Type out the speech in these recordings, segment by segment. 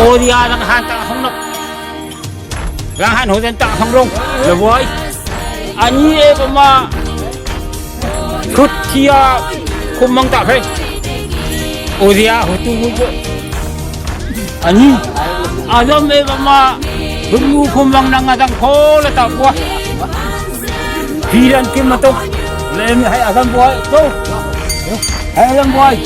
ô đi à đang han ta không nốc đang han hồ dân ta không rong là với anh ấy mà khut thia không mang ta phải ô đi à hồ tu bu anh ấy adam ấy mà hùng không mang năng đang khô là ta quá khi đang kiếm mà tôi lên hay adam boy tôi hay adam boy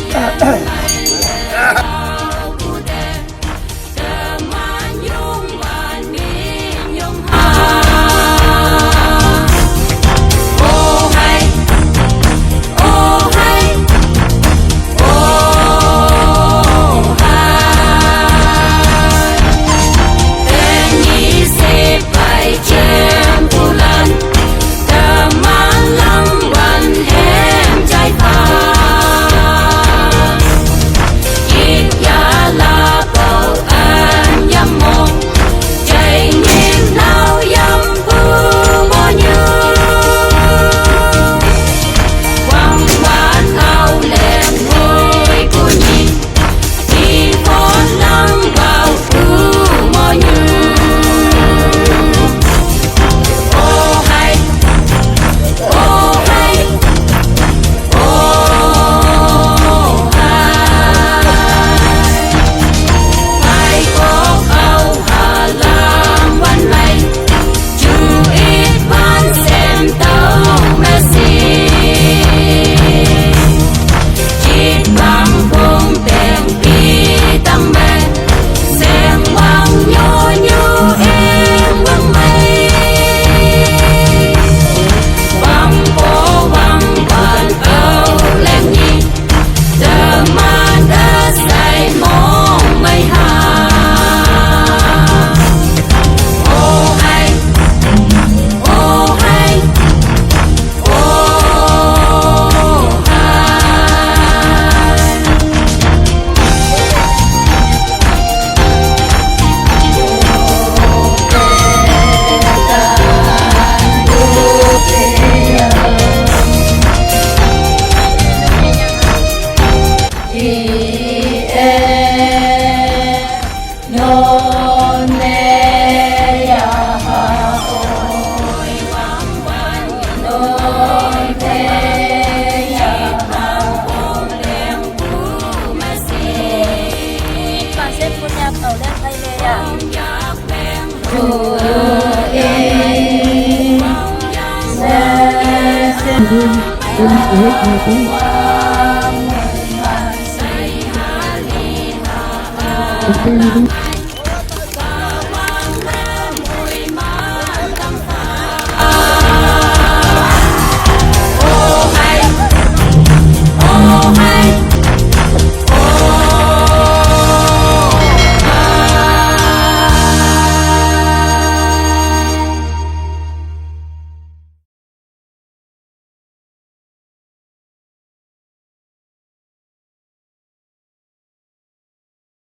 Thank you.